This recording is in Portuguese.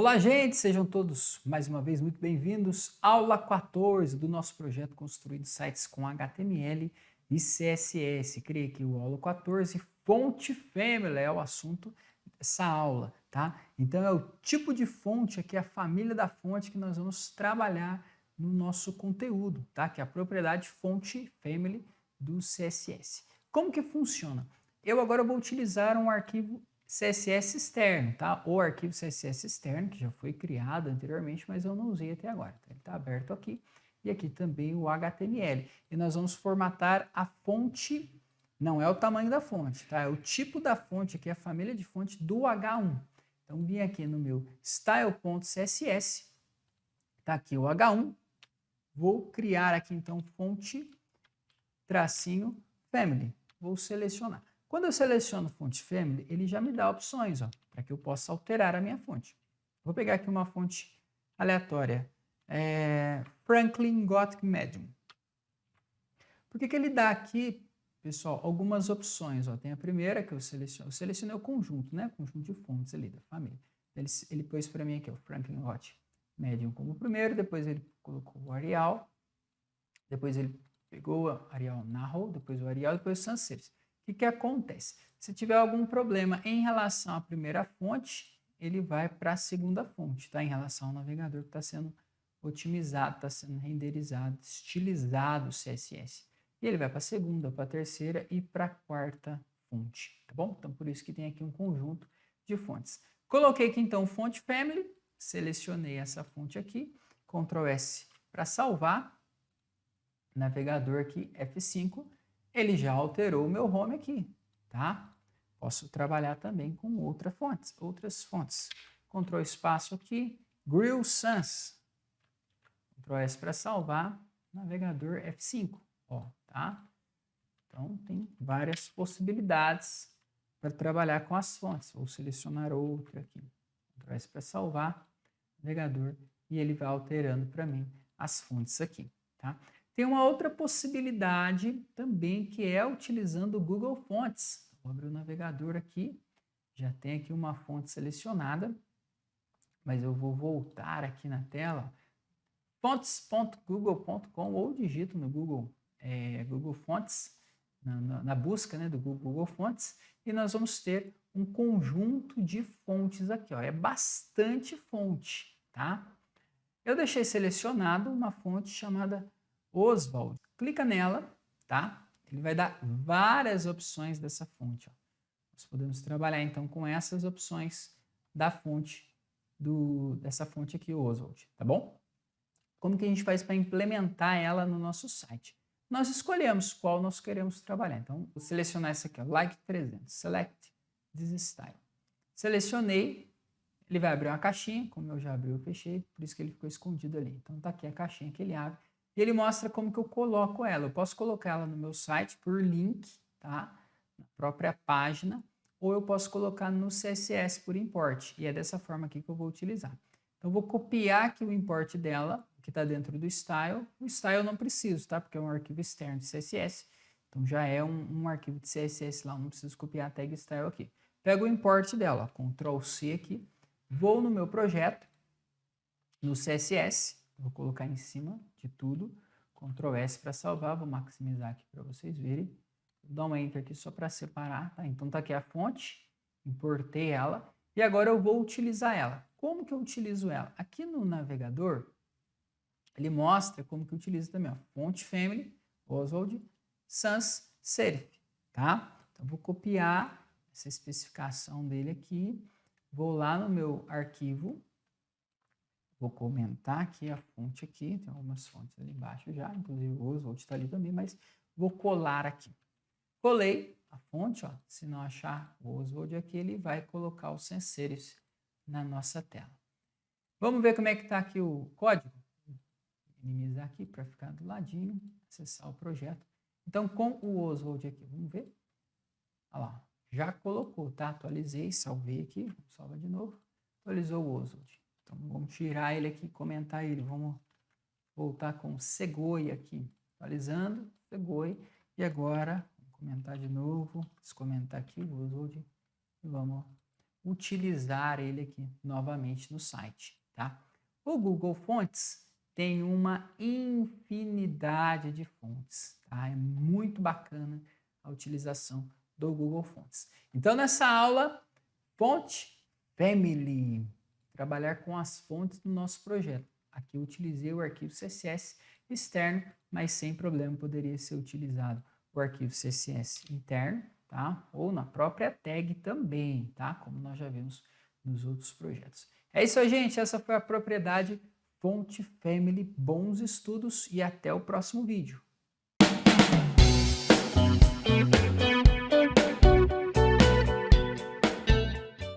Olá, gente! Sejam todos mais uma vez muito bem-vindos. Aula 14 do nosso projeto Construindo Sites com HTML e CSS. Criei aqui o aula 14, fonte family é o assunto dessa aula, tá? Então é o tipo de fonte aqui, a família da fonte que nós vamos trabalhar no nosso conteúdo, tá? Que é a propriedade fonte family do CSS. Como que funciona? Eu agora vou utilizar um arquivo CSS externo, tá? O arquivo CSS externo, que já foi criado anteriormente, mas eu não usei até agora. Então, ele está aberto aqui. E aqui também o HTML. E nós vamos formatar a fonte, não é o tamanho da fonte, tá? É o tipo da fonte aqui, a família de fonte do H1. Então, vim aqui no meu style.css, tá aqui o H1. Vou criar aqui, então, fonte tracinho family. Vou selecionar. Quando eu seleciono fonte family, ele já me dá opções, para que eu possa alterar a minha fonte. Vou pegar aqui uma fonte aleatória, Franklin Gothic Medium. Por que ele dá aqui, pessoal, algumas opções? Tem a primeira que eu selecionei o conjunto, né? Conjunto de fontes ali da família. Ele pôs para mim aqui o Franklin Gothic Medium como primeiro, depois ele colocou o Arial, depois ele pegou o Arial Narrow, depois o Arial, depois o Sans Serif. O que acontece? Se tiver algum problema em relação à primeira fonte, ele vai para a segunda fonte, tá? Em relação ao navegador que está sendo otimizado, está sendo renderizado, estilizado o CSS. E ele vai para a segunda, para a terceira e para a quarta fonte, tá bom? Então, por isso que tem aqui um conjunto de fontes. Coloquei aqui, então, fonte family, selecionei essa fonte aqui, Ctrl S para salvar, navegador aqui, F5, ele já alterou o meu home aqui, tá? Posso trabalhar também com outras fontes. Ctrl espaço aqui, Grill Sans. Ctrl S para salvar, navegador F5, tá? Então, tem várias possibilidades para trabalhar com as fontes. Vou selecionar outra aqui. Ctrl S para salvar, navegador, e ele vai alterando para mim as fontes aqui, tá? Tem uma outra possibilidade também, que é utilizando o Google Fonts. Vou abrir o navegador aqui, já tem aqui uma fonte selecionada, mas eu vou voltar aqui na tela, fontes.google.com, ou digito no Google, Google Fonts, na busca, né, do Google Fonts, e nós vamos ter um conjunto de fontes aqui, é bastante fonte, tá? Eu deixei selecionado uma fonte chamada Oswald. Clica nela, tá? Ele vai dar várias opções dessa fonte. Nós podemos trabalhar então com essas opções da fonte, dessa fonte aqui, Oswald, tá bom? Como que a gente faz para implementar ela no nosso site? Nós escolhemos qual nós queremos trabalhar. Então, vou selecionar essa aqui, Like 300, Select this style. Selecionei, ele vai abrir uma caixinha, como eu já abri, eu fechei, por isso que ele ficou escondido ali. Então, tá aqui a caixinha que ele abre. E ele mostra como que eu coloco ela. Eu posso colocar ela no meu site por link, tá? Na própria página, ou eu posso colocar no CSS por import. E é dessa forma aqui que eu vou utilizar. Então, eu vou copiar aqui o import dela, que está dentro do style. O style eu não preciso, tá? Porque é um arquivo externo de CSS. Então, já é um arquivo de CSS lá, eu não preciso copiar a tag style aqui. Pego o import dela, Ctrl C aqui. Vou no meu projeto, no CSS, vou colocar em cima de tudo, Ctrl S para salvar, vou maximizar aqui para vocês verem, vou dar um Enter aqui só para separar, tá? Então tá aqui a fonte, importei ela, e agora eu vou utilizar ela. Como que eu utilizo ela? Aqui no navegador, ele mostra como que eu utilizo também, fonte family, Oswald, sans serif, tá? Então vou copiar essa especificação dele aqui, vou lá no meu arquivo, vou comentar aqui a fonte aqui, tem algumas fontes ali embaixo já, inclusive o Oswald está ali também, mas vou colar aqui. Colei a fonte, se não achar o Oswald aqui, ele vai colocar o sans serif na nossa tela. Vamos ver como é que está aqui o código? Minimizar aqui para ficar do ladinho, acessar o projeto. Então, com o Oswald aqui, vamos ver? Olha lá, já colocou, tá? Atualizei, salvei aqui, vamos salvar de novo. Atualizou o Oswald. Então, vamos tirar ele aqui, comentar ele. Vamos voltar com Segoia aqui. Atualizando, Segoia. E agora, vamos comentar de novo. Descomentar aqui o Oswald. E vamos utilizar ele aqui novamente no site, tá? O Google Fontes tem uma infinidade de fontes, tá? É muito bacana a utilização do Google Fontes. Então, nessa aula, Fonte Family, trabalhar com as fontes do nosso projeto. Aqui eu utilizei o arquivo CSS externo, mas sem problema poderia ser utilizado o arquivo CSS interno, tá? Ou na própria tag também, tá? Como nós já vimos nos outros projetos. É isso aí, gente. Essa foi a propriedade Fonte Family. Bons estudos e até o próximo vídeo.